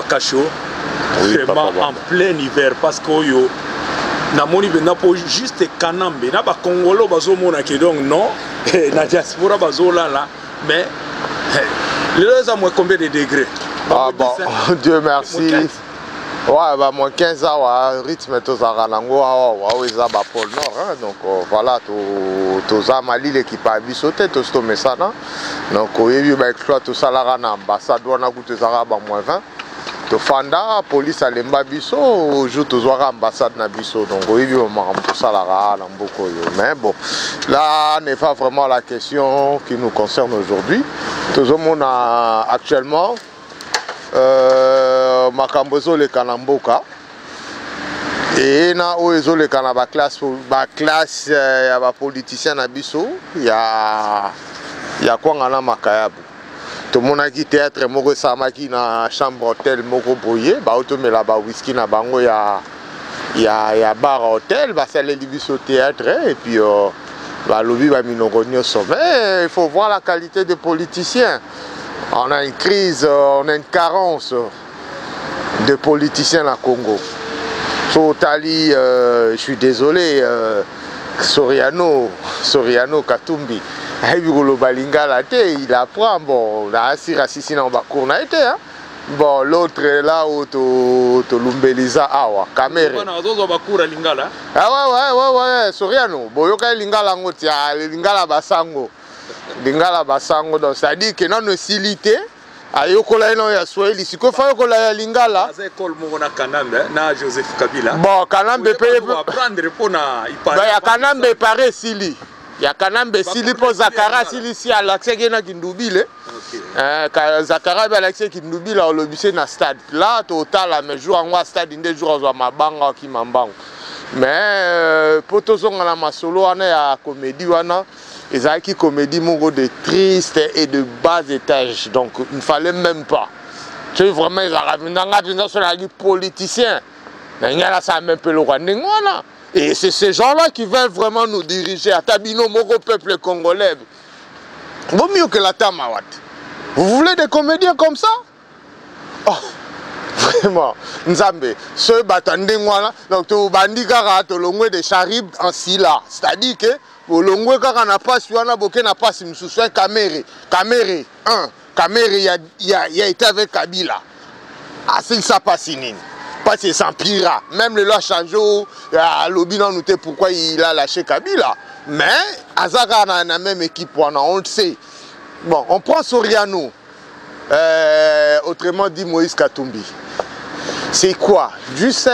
Cacho, oui, vraiment en plein hiver parce que yo namoni bena po juste kanambe na ba congolo bazo mona ke donc non na diaspora bazo là mais les à moins combien de degrés? Ah bon, Dieu merci. Ouais, bah moins 15 ans, ouais, rythme tous à Ranango, ouais, ils ont bas pôle nord, hein, donc voilà, tous à Mali l'équipe a vu sauter, tous tomber ça, non? Donc oui, bah tout ça là, l'ambassade doit n'a goûté ça à moins 20. To fanda police alemba biso jour tous à l'ambassade na biso, donc oui, on m'a tout ça là, beaucoup. Mais bon, là n'est pas vraiment la question qui nous concerne aujourd'hui. Tout le monde a actuellement makambozo le kanamboka et na oezo le kanaba classe ya ba politicien na biso ya kwa ngana makayabu to monaki théâtre moko samaki na chambre hôtel moko boye ba automela ba whisky na bango ya bar hôtel ba saleli biso théâtre et puis ba lobi ba minoko nyoso. Mais il faut voir la qualité des politiciens. On a une crise, on a une carence de politiciens à Congo. Sotali, je suis désolé, Soriano Katumbi, il apprend, bon, on a assez raciste dans le cours, bon, l'autre là où tu lumbeliza awa, Kamere. Ah ouais, Soriano, Boyoka Lingala Ngotia, Lingala Basango. Lingala basango donc ça dit que non facilité ayokola ino ya Swahili siko fa yokola ya Lingala za école mo na Kanambe na Joseph Kabila bon Kanambe peut apprendre pour na ba ya Kanambe pare sili ya Kanambe sili po Zakara sili si alaxe na kindubile Zakara ba alaxe kindubile au lobise na stade là total mais jour en stade inde jour zo mabanga ki mambango mais potozonga na masolo ana ya comédie wana. Ils ont qui comédie mongo de triste et de bas étage, donc il ne fallait même pas. Tu vois vraiment ils ont sur la politicien, mais il y a ça même peu le roi. Et c'est ces gens-là qui veulent vraiment nous diriger à Tabino mongo peuple congolais. Vaut mieux que la Tamawat. Vous voulez des comédiens comme ça? Oh. Vraiment, Nzambe, ce batandengwana, donc tu bandika to longwe de charib en sila, c'est-à-dire que au longwe kaka na passe wana boke na passe msusu Kamere il a été avec Kabila. Ah c'est ça passe nini. Parce que ça empira, même le loi changé à l'obina nous pourquoi il a lâché Kabila. Mais Azaka na la même équipe on le sait. Bon, on prend Soriano. Autrement dit Moïse Katumbi. C'est quoi? Juste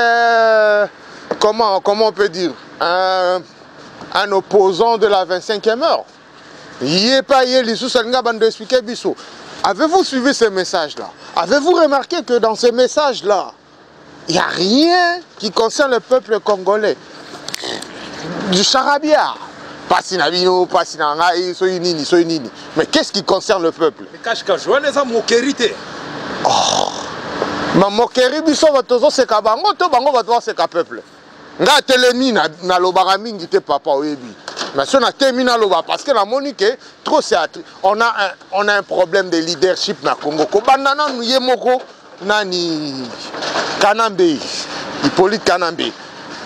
comment on peut dire un opposant de la 25e heure. Avez-vous suivi ces messages-là? Avez-vous remarqué que dans ces messages-là, il n'y a rien qui concerne le peuple congolais? Du charabia. Mais qu'est-ce qui concerne le peuple? Oh. Ma moquerie biso batozo seka bango to bango bato seka peuple. Nga telemi na lobara mingi te papa oyebi. Mais si on a terminé loba parce que la monique trop c'est on a un problème de leadership na Congo. Ko bandana nous yemoko nani Kanambe, Hippolyte Kanambe.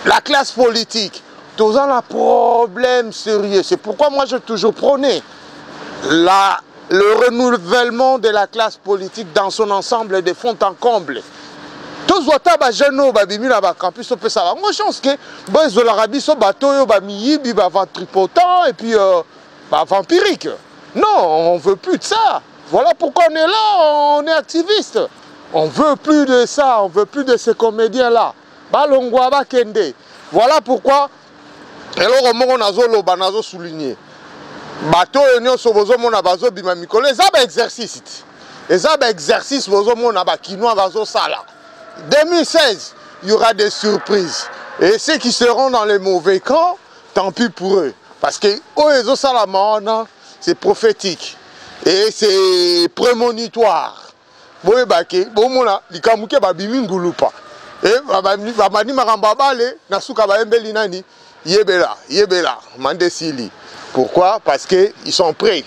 La classe politique, tous ont un problème sérieux. C'est pourquoi moi je toujours prôné le renouvellement de la classe politique dans son ensemble de fond en comble. Tous les jeunes qui sont dans le campus, ils ont chance que les Arabes sont ventripotent et puis vampiriques. Non, on ne veut plus de ça. Voilà pourquoi on est là, on est activiste. On ne veut plus de ça, on ne veut plus de ces comédiens-là. Voilà pourquoi, on a souligné. Bateau union sobozo mona bazo bima mikolo ezaba exercice. Ezaba exercice bozo mona ba kinoa bazo sala. 2016, il y aura des surprises. Et ceux qui seront dans les mauvais camps, tant pis pour eux. Parce que oezo sala maona, c'est prophétique et c'est prémonitoire. Boye bake, bomona likamuke ba bimi ngulupa. Et Bamani Marambabale, Nasuka Baembeli Nani, Yebela, Mandesili. Pourquoi? Parce qu'ils sont prêts.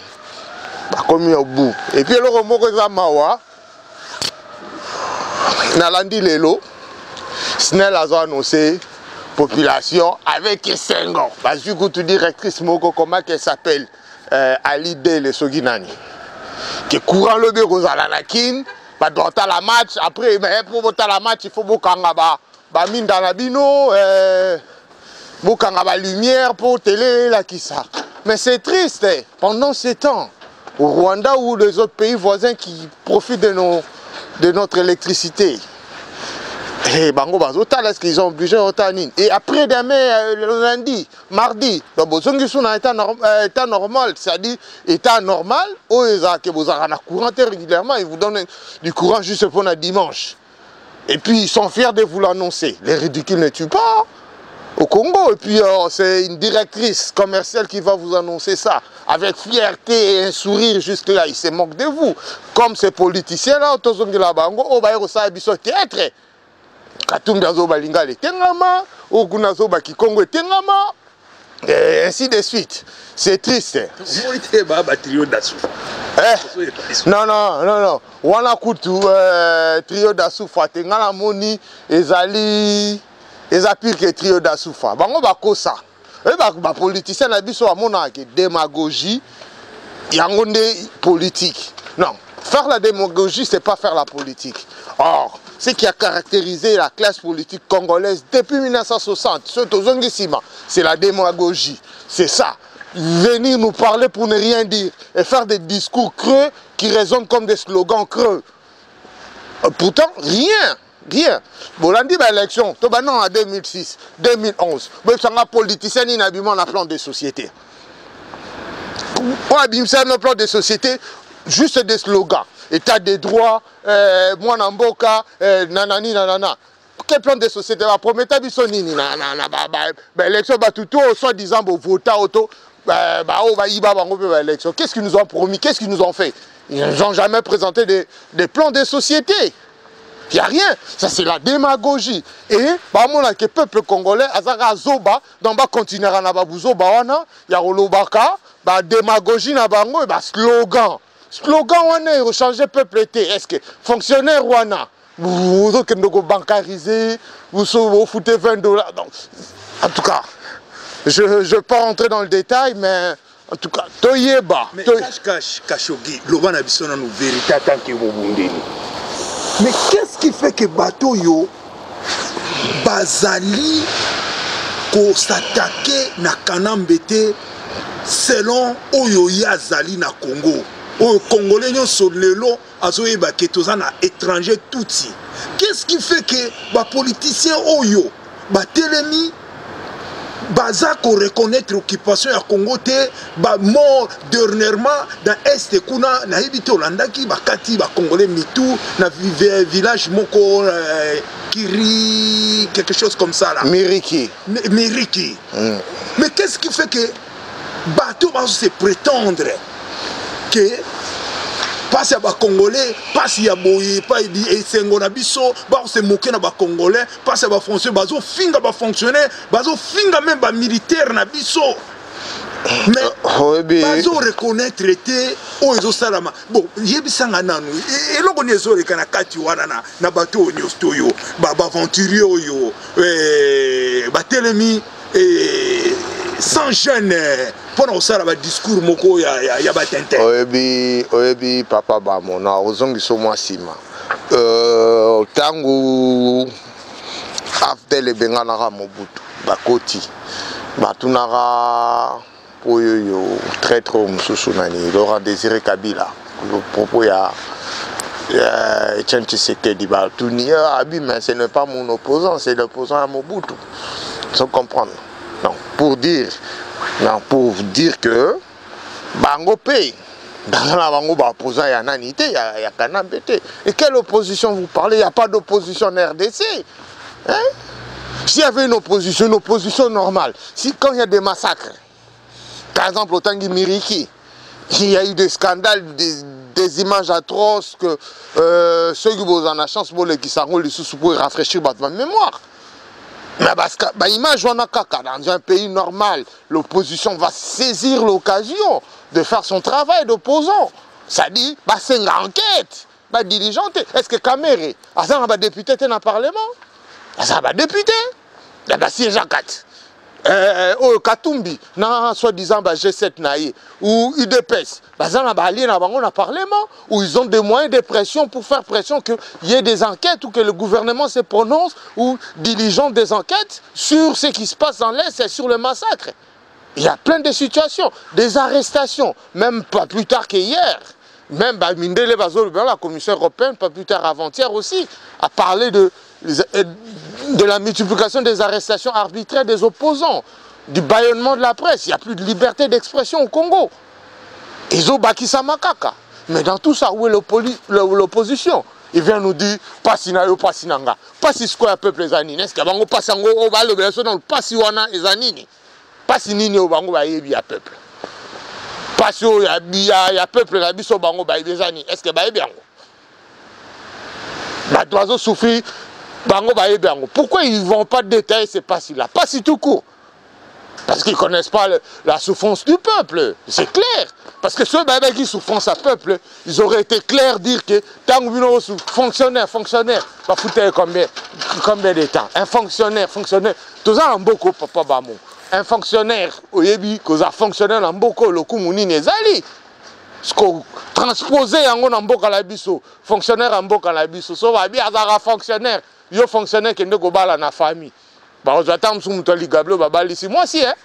Comme au bout. Et puis le Romoko Mawa, Nalandi Lelo, Snell a annoncé population avec Senghor. Parce que tu directrice Moko, comment qu'elle s'appelle? Ali Dele Soginani. Qui courant le bureau à la Nakin, dans la match, après, pour voter la match, il faut beaucoup de mine dans la bino, beaucoup de lumière pour télé, là, qui ça. Mais c'est triste, pendant ces temps, au Rwanda ou les autres pays voisins qui profitent de notre électricité. Et bango bazota est-ce qu'ils ont obligé Otanine. Et après demain, le lundi, mardi, donc bozongi sous un état normal, c'est-à-dire état normal, où ils ont courant régulièrement, ils vous donnent du courant juste pour le dimanche. Et puis ils sont fiers de vous l'annoncer. Les ridicules ne tuent pas au Congo. Et puis c'est une directrice commerciale qui va vous annoncer ça avec fierté et un sourire jusque là. Ils se moquent de vous. Comme ces politiciens là, autozongi la bango, au baïro sa biso théâtre. Katumbi azoba lingale tengama, Okuna zoba Kikongo tengama, et ainsi de suite. C'est triste. Trio d'Asoufa. Non. Wana kutu trio d'Asoufa tengala moni ezali pire que trio d'Asoufa. Bango bakosa. Ba politicien na biso amona ke démagogie yangonde politique. Non, faire la démagogie c'est pas faire la politique. Or, ce qui a caractérisé la classe politique congolaise depuis 1960, c'est la démagogie. C'est ça. Venir nous parler pour ne rien dire et faire des discours creux qui résonnent comme des slogans creux. Pourtant, rien. Bolandi ba élection, to non en 2006, 2011. Mais ça nga politicien ni nabiment la plan de société. On abîme le plan de société, juste des slogans. État des droits, moi Namboka, nanani nanana. Quel plan de société va promettre biso nini élection batuto soi-disant vota auto élection. Qu'est-ce qu'ils nous ont promis? Qu'est-ce qu'ils nous ont fait? Ils n'ont jamais présenté des plans de société. Il n'y a rien. Ça, c'est la démagogie. Et, le peuple congolais, Azara Zoba, dans le continuer à Nababuzoba, il y a Olobaka, démagogie, Nabango, et slogan. Slogan, on a changé le peuple. Est-ce que fonctionnaire, vous avez bancarisé, vous foutez $20. Donc, en tout cas, je ne vais pas rentrer dans le détail, mais en tout cas, Toyeba. Mais Kashogi, Lobana Bissona nous vérité tant que vous bondez. Mais qu'est-ce qui fait que bateau yo bazali ko s'attaquer na Kanambete selon Oyo Yazali na Congo? Au Congolais nyonso lelo azoyeba ke toza na étranger touti. Qu'est-ce qui fait que ba politicien Oyo ba telemi baza ko reconnaître l'occupation ya Congo te ba mort dernièrement dans est kuna na hibite Holandaki bakati ba Congolais mitou na village moko Kiri quelque chose comme ça là. Miriki. Mais qu'est-ce qui fait que bateau va se prétendre que passe à Congolais, passe à Boye, pas et Senghona biso, ba se moquer na ba Congolais, passe à ba français, bazo finga ba fonctionnaire, bazo finga même ba militaire na biso. Mais bazo reconnaître été o ezo salama. Bon, yebisanga nanu. Et loko nezo rekana kati wana na bateau nyosto yo, ba aventurier yo, ba telemi sans gêne pour nous faire un discours moko ya batente. Oyebi papa bamona ozongi so moi sima. Tangu after bengana Mobutu bakoti batunara oyoyo traître mususu nani Laurent Désiré Kabila le propos ya Etienne Tshisekedi batuni abi mais ce n'est pas mon opposant, c'est l'opposant à Mobutu. Sans comprendre. Non, pour dire que Bango paye. Dans la Bango opposant à Nanité, il y a Kanambete. Et quelle opposition vous parlez? Il n'y a pas d'opposition en RDC. Hein? S'il y avait une opposition normale, si quand il y a des massacres, par exemple au Tanguy Miriki, il y a eu des scandales des images atroces que ceux qui ont la chance pour rafraîchir votre mémoire. Mais parce que l'image dans un pays normal, l'opposition va saisir l'occasion de faire son travail d'opposant. Ça dit, c'est une enquête, dirigeante. Est-ce que Kamere, un député dans le Parlement? Un député? C'est Jacques. Au Katumbi, soi-disant G7 ou UDPS, alliés dans le Parlement, où ils ont des moyens de pression pour faire pression qu'il y ait des enquêtes ou que le gouvernement se prononce ou diligente des enquêtes sur ce qui se passe dans l'Est et sur le massacre. Il y a plein de situations, des arrestations, même pas plus tard qu'hier. Même Mindele Bazol, la Commission européenne, pas plus tard avant-hier aussi, a parlé de la multiplication des arrestations arbitraires des opposants, du bâillonnement de la presse. Il n'y a plus de liberté d'expression au Congo. Ils ont bâti ça makaka. Mais dans tout ça, où est l'opposition? Il vient nous dire, pas si nayo, pas si nanga. Pas si ce qu'on peuple les anines. Est-ce qu'il y a un pas si on va le pas si on a les anines. Pas si nini au bango va y peuple. Pas si il y a peuple la biso bango ba des années. Est-ce que ba bien? La d'oiseau souffrit. Pourquoi ils ne vont pas détailler ces passes-là? Pas si tout court. Parce qu'ils ne connaissent pas la souffrance du peuple. C'est clair. Parce que ceux qui souffrent à peuple, ils auraient été clairs dire que tant que fonctionnaire, pas foutre combien de temps. Un fonctionnaire. Tout ça en beaucoup, papa Bamou. Un fonctionnaire, au début, que ça fonctionnaire en beaucoup, le coup mouni nezali. Ce qu'on transposé en beaucoup à la biso, fonctionnaire en beaucoup à la biso, ça va bien à fonctionnaire. Yo fonctionnaire qui ne go pas dans la famille. Bah on attend sous mutali gablo baba ici moi aussi hein.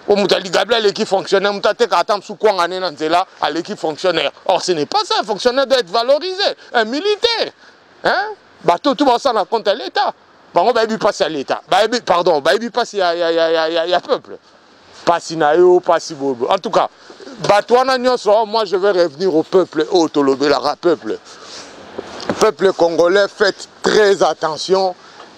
Au mutali gablo l'équipe fonctionnaire mutate ka attend sous quoi ngane nanzela à l'équipe fonctionnaire. Or ce n'est pas ça, un fonctionnaire doit être valorisé, un militaire. Hein? Bah tout ça na compte à l'État. Bah on va passer à l'État. Pardon, bah passe il y a peuple. Pas si nayo, pas si bobo. En tout cas, moi je vais revenir au peuple, au Tolobela peuple. Peuple congolais, faites très attention,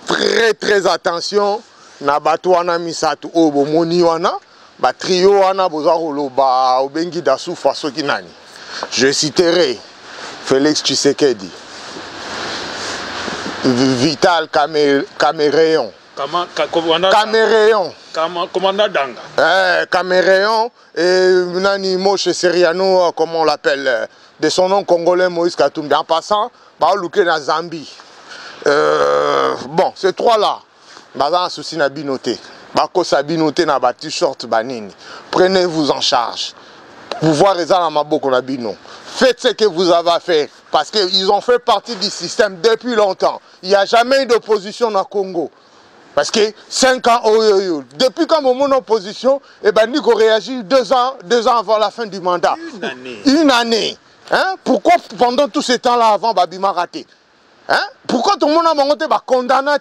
très attention. Na batouana misatu obo moni wana, ba trio wana bozarolo ba obengi dasu faso kinani. Je citerai Félix Tshisekedi, Vital Caméréon. Commandant Danga. Caméréon et Nani Moshe Seriano, comme on l'appelle, de son nom congolais Moïse Katumbi. En passant, Baoluke na Zambie. Bon, ces trois-là, Bazan souci na binoté. Bako sa binoté na ba t-shirt banini. Prenez-vous en charge. Pouvoir les à maboko na bino. Faites ce que vous avez à faire. Parce qu'ils ont fait partie du système depuis longtemps. Il n'y a jamais eu d'opposition dans le Congo. Parce que 5 ans, depuis quand mon opposition, et ben Nico réagit 2 ans avant la fin du mandat. Une année. Hein? Pourquoi pendant tout ce temps-là avant, Babima raté? Hein? Pourquoi tout le monde a monté condamné?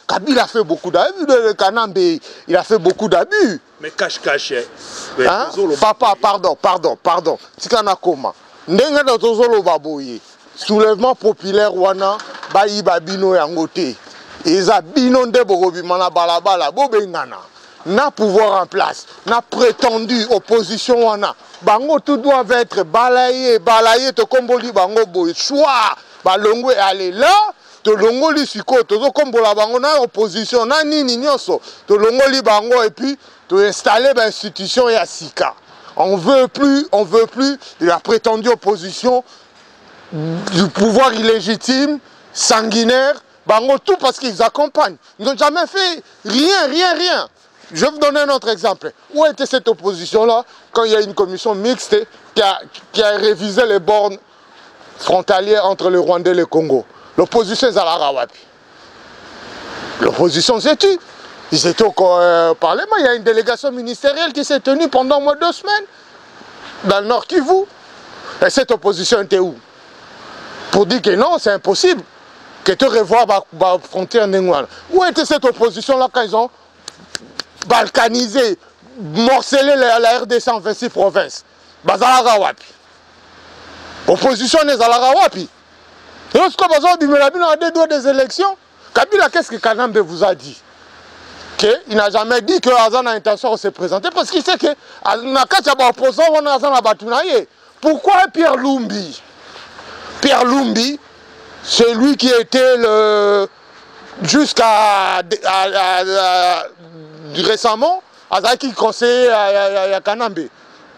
Kabila a fait beaucoup d'abus, le Kanambe, il a fait beaucoup d'abus. Mais cache. Hein? Papa, pardon. Tikana koma. Ndenga de tozolo baboye. Soulèvement populaire wana, bayi babino yangote. Eza bino nde bokobima na balabala bobengana. Na pouvoir en place, na prétendu opposition wana. Bango tout doit être balayé to komboli bango boy. Choix, balongo aller là, to longoli siko, to kombola bango na opposition, na nini nyonso. To longoli bango et puis to installer l'institution ya sika. On veut plus de la prétendue opposition, du pouvoir illégitime, sanguinaire. Bango tout parce qu'ils accompagnent. Ils n'ont jamais fait rien. Je vais vous donner un autre exemple. Où était cette opposition-là quand il y a une commission mixte qui a révisé les bornes frontalières entre le Rwanda et le Congo? L'opposition est à la Rawapi. L'opposition s'est tue. Ils étaient au Parlement. Il y a une délégation ministérielle qui s'est tenue pendant au moins 2 semaines dans le Nord Kivu. Et cette opposition était où? Pour dire que non, c'est impossible. Que tu revois la frontière Nengouane. Où était cette opposition-là quand ils ont balkanisé, morcelé la RDC en 26 provinces? Bazala wapi. Opposition n'est à la Rawapi. Et lorsqu'on a dit a des élections, Kabila, qu'est-ce que Kanambe vous a dit? Il n'a jamais dit que Azan a intention de se présenter parce qu'il sait que opposant, on a Azan à Batunaye. Pourquoi Pierre Lumbi? Pierre Lumbi, c'est lui qui était le jusqu'à récemment azaki conseiller à Kanambe.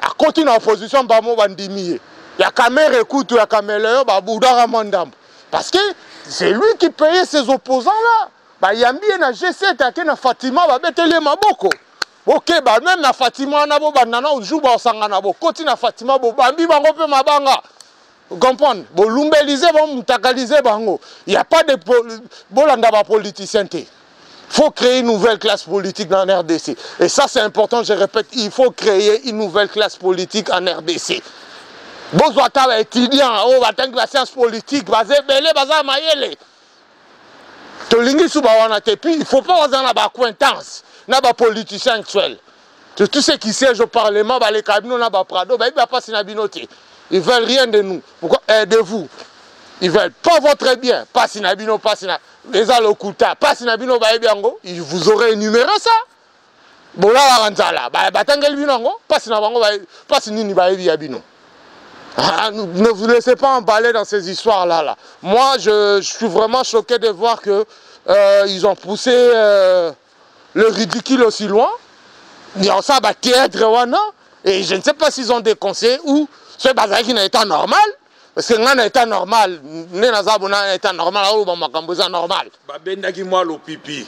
À côté de l'opposition, il y a Kamere Koutou, il y a Kamele, parce que c'est lui qui payait ses opposants là. Il y a bien G7, il y a Fatima, il y a Maboko. Ok, même na Fatima, on joue au côté de Fatima, vous comprenez? Il n'y a pas de politicien. Il faut créer une nouvelle classe politique dans la RDC. Et ça, c'est important, je répète, il faut créer une nouvelle classe politique en RDC. Besoin étudiants, la science politique, il ne faut pas avoir une acquaintance, une politicien actuel. Tout ce qui siège au Parlement, les cabinets, ils veulent rien de nous. Pourquoi? De vous. Ils veulent pas votre bien. Pas sinabino, pas sinabino. Les alokuta, pas sinabino, vous aurez énuméré ça. Bon là, batangel binango, pas sinabango, pas sinini baebino. Ne vous laissez pas emballer dans ces histoires-là. Moi, je suis vraiment choqué de voir que ils ont poussé le ridicule aussi loin. Ils ont ça, théâtre, et je ne sais pas s'ils ont des conseils ou ce bazar qui n'est pas normal. Parce que dans l'état normal, l'état normal, normal. Bendaki moi le pipi.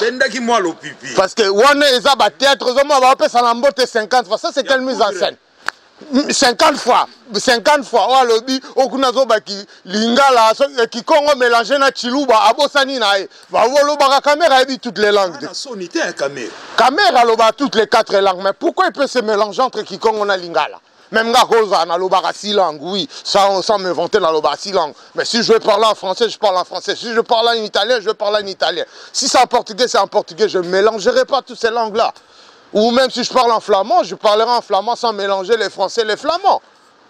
Bendaki moi le pipi. Parce que on est à théâtre, on va appeler ça l'embote 50 fois. Ça c'est quelle mise en scène? 50 fois, oh lobby, okunazo baki lingala, qui Congo mélangé na chiluba, abosani nae, va volo baka caméra et toutes les langues. Sonité à caméra. Caméra loba toutes les 4 langues, mais pourquoi il peut se mélanger entre Kikongo et lingala? Même Garoza, na loba 6 langues, oui, sans me vanter na loba 6 langues. Mais si je veux parler en français, je parle en français. Si je parle en italien, je parle en italien. Si c'est en portugais, c'est en portugais. Je ne mélangerai pas toutes ces langues-là. Ou même si je parle en flamand, je parlerai en flamand sans mélanger les français et les flamands.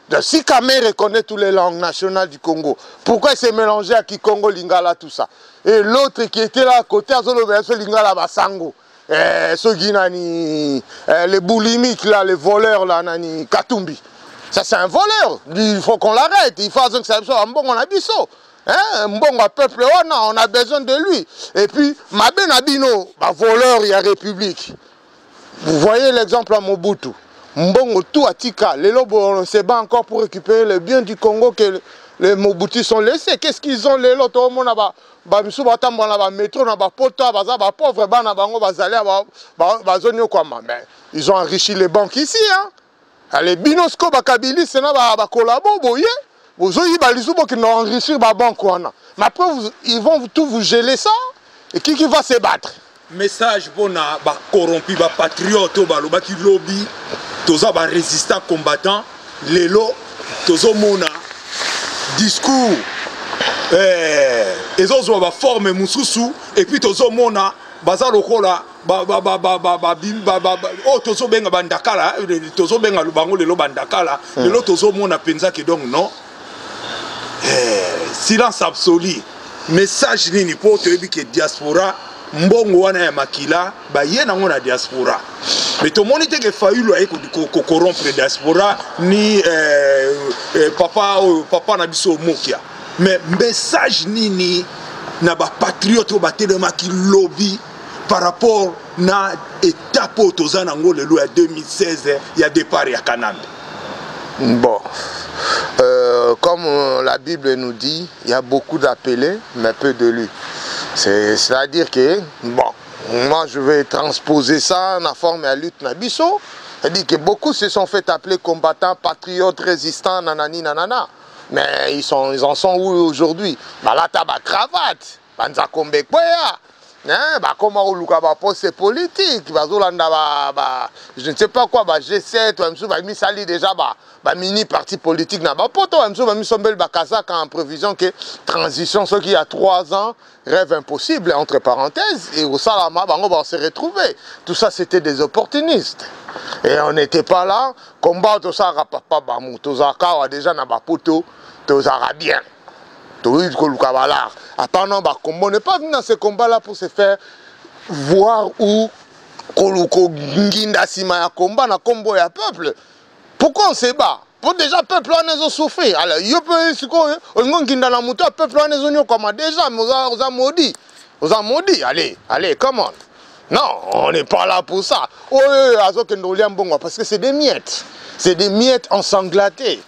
Donc, si Kamé reconnaît toutes les langues nationales du Congo, pourquoi il s'est mélangé à Kikongo, Lingala, tout ça? Et l'autre qui était là à côté, Lingala, Basango. Ceux qui les boulimiques, là, les voleurs, là, nani, Katumbi. Ça, c'est un voleur. Il faut qu'on l'arrête. Il faut que ça soit un bon abisso. Un bon peuple, on a besoin de lui. Et puis, Mabé Nabino, voleur, il y a République. Vous voyez l'exemple à Mobutu. Mbongo tout à Tika. Les lobos, on se bat encore pour récupérer les biens du Congo que les Mobutu sont laissés. Qu'est-ce qu'ils ont les lots? Tout le monde a métro, ils ont enrichi les banques ici. Hein? Les Binosco, Bakabili, c'est un collabo. Vous avez enrichi les banques. Mais après, ils vont tout vous geler ça. Et qui va se battre? Message pour les corrompus, les patriotes, les lobby, tous les résistants combattants, les lots, tous les discours, ils ont une forme moussoussou, et puis tous les mona, bazar lokola, oh tous les benga bandakala, tous les benga lubango les bandakala, les lots tous les mona penza que donc non, silence absolu. Message nini pour te dire que diaspora. Mbongo wana ya makila ba yena ngona diaspora mais to monite ke fayulu ay ko corrompre diaspora ni papa na biso mokia mais message nini na ba patriote ba telema ki lobby par rapport na étape tozana ngole lo ya 2016 ya départ ya Kanambe. Bon, comme la Bible nous dit, il y a beaucoup d'appelés mais peu de lus. C'est-à-dire que, bon, moi je vais transposer ça en forme à lutte Nabiso. C'est-à-dire que beaucoup se sont fait appeler combattants, patriotes, résistants, nanani, nanana. Mais ils en sont où aujourd'hui? Là, t'as ma cravate, banza kombe kwea. Comment on a posé politique, je ne sais pas quoi, G7, mis sali déjà, mini parti politique, en prévision que transition, ce qui y a 3 ans, rêve impossible, entre parenthèses, et au Salama, on va se retrouver. Tout ça, c'était des opportunistes. Et on n'était pas là, combat, tout ça, papa, tout ça, déjà, n'a pas poteau, tout ça, bien. Attends, on n'est pas venu dans ce combat-là pour se faire voir où combat na combo ya peuple. Pourquoi on se bat? pour déjà peuple on souffrir. Alors yo peut ce qu'on on ginda na muto peuple on comme déjà on a maudit. On a maudit. Allez, come on. Non, on n'est pas là pour ça. Oh, parce que c'est des miettes. C'est des miettes ensanglatées.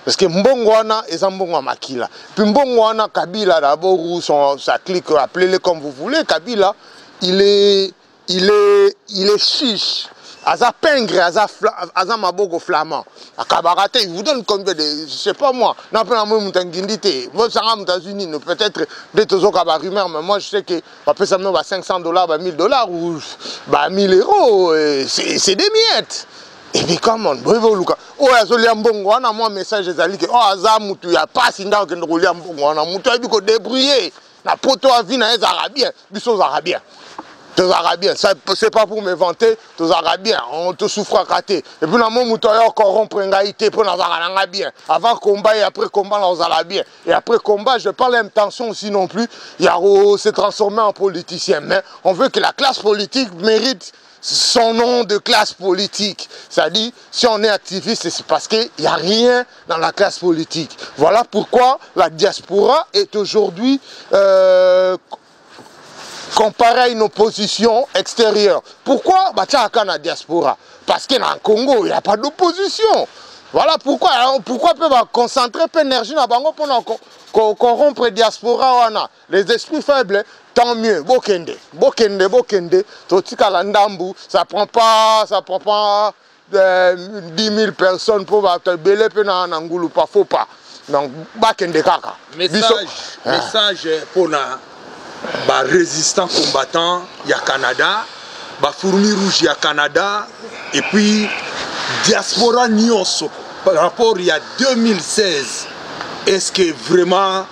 Parce que Mbongwana et Zambongwa Makila. Puis Mbongwana, Kabila d'abord, ou sa clique, appelez-le comme vous voulez, Kabila, il est chiche. Aza pingre, aza mabogo flamand. A Kabarate, il vous donne combien de, je sais pas moi, n'a pas moi mutangindité. Moi ça aux États-Unis, peut-être des tozo rumeur, mais moi je sais que on peut s'amener à $500, $1000 ou 1000 euros. C'est des miettes. Et puis comment, oh azolia mbongo wana moi message ezali que oh aza mutu ya pasi ndao ke ndolia mbongo wana mutu abi ko débrouiller na poto a vie na les arabiens, biso arabiens. Les Arabiens, c'est pas pour me vanter, les Arabiens, on te souffre à rater. Et puis, nous avons corrompre une gaïté pour nous avoir bien. Avant combat et après combat, nous allons bien. Et après combat, je parle d'intention aussi non plus. Il y a se transformer en politicien. Mais on veut que la classe politique mérite son nom de classe politique. C'est-à-dire, si on est activiste, c'est parce qu'il n'y a rien dans la classe politique. Voilà pourquoi la diaspora est aujourd'hui comparé à une opposition extérieure. Pourquoi la diaspora? Parce que dans le Congo, il n'y a pas d'opposition. Voilà pourquoi. Alors, pourquoi peut concentrer l'énergie dans Bango pour corrompre la diaspora? Les esprits faibles, tant mieux. Bokende. Totika Landambu, ça prend pas 10 000 personnes pour te belé dans Nangulu, pas faut pas. Donc, Bakende Kaka. Message pour les résistants combattants, il y a Canada, les fourmis rouges, il y a Canada, et puis diaspora Nyonso, par rapport il y a 2016, est-ce que vraiment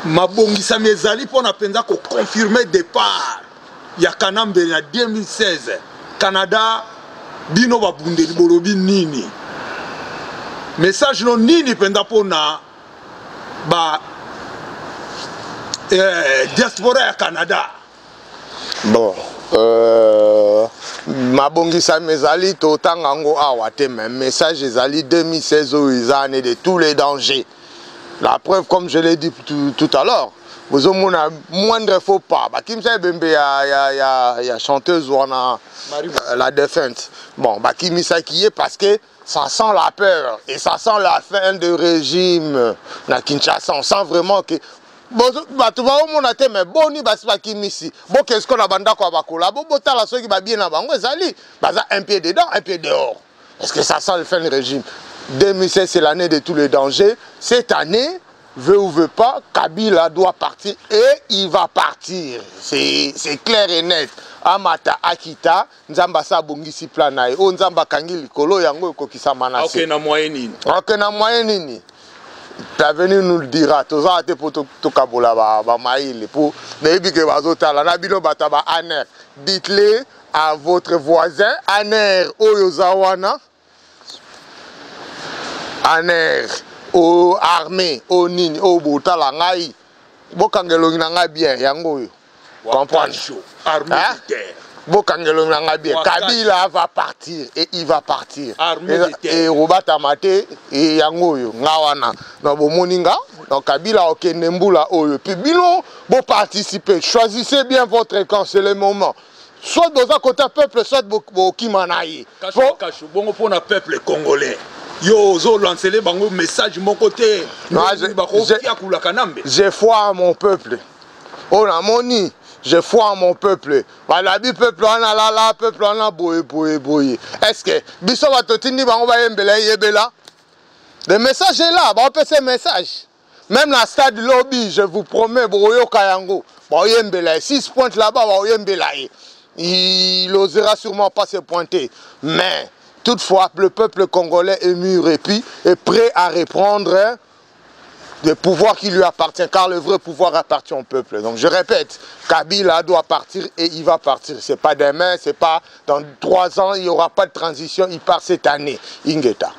Mabongisa Mezali pour confirmer départ, il y a Kanambe il y a 2016, Canada, Bino Babunde Borobi Nini. Message non Nini penda pour na diaspora ya Canada. Bon, Mabongisa Mezali Totangango Awate, même message ezali 2016 où ils ont de tous les dangers. La preuve, comme je l'ai dit tout à l'heure, vous avez moindre faux pas. Kimsa Bembe, il y a chanteuse ou la défunte. Bon, Kimisa qui est parce que ça sent la peur et ça sent la fin de régime. Na Kinshasa, on sent vraiment que tu vas au monde mais boni basi kimisi bon qu'est-ce qu'on a banda kwa bakola bon botala soki ba bien na bango ezali baza un pied dedans un pied dehors. Est-ce que ça sent le fin du régime? 2016 c'est l'année de tous les dangers. Cette année, veut ou veut pas, Kabila doit partir et il va partir. C'est clair et net. Amata Akita nzamba sa bongisi planae o nzamba kangi likolo yango kokisa manase. OK na moyen nini? L'avenir nous le dira. Tous les gens pour tout kabola ba maïli pour ne que bazotala na bino bataba aner. Dites-le à votre voisin aner oyozawana. Aner o armée o nini o botala ngai. Bokangelo nga bien yango yo. Comprendre. Armée militaire. Kabila va partir et il va partir. Et Robata Mate et Yangoyo, Ngawana. Donc, Moninga, donc Kabila, ok, Nembula, Oyo. Puis, Bilo, vous participez. Choisissez bien votre camp, c'est le moment. Soit dans un côté peuple, soit au Kimanaï. Bon, pour le peuple congolais. Yo, zo lancez les bango message de mon côté. J'ai foi à mon peuple. On a moni. J'ai foi en mon peuple. Voilà, le peuple, on a là, peuple, on a boye. Est-ce que, Bissot va te tenir, on va yébela? Le message est là, on peut ce message. Même la stade lobby, je vous promets, Boyo Kayango, yembela, 6 points là-bas, yembela. Il n'osera sûrement pas se pointer. Mais, toutefois, le peuple congolais est mûr et puis est prêt à reprendre le pouvoir qui lui appartient, car le vrai pouvoir appartient au peuple. Donc je répète, Kabila doit partir et il va partir. Ce n'est pas demain, ce n'est pas dans 3 ans, il n'y aura pas de transition, il part cette année. Ingeta.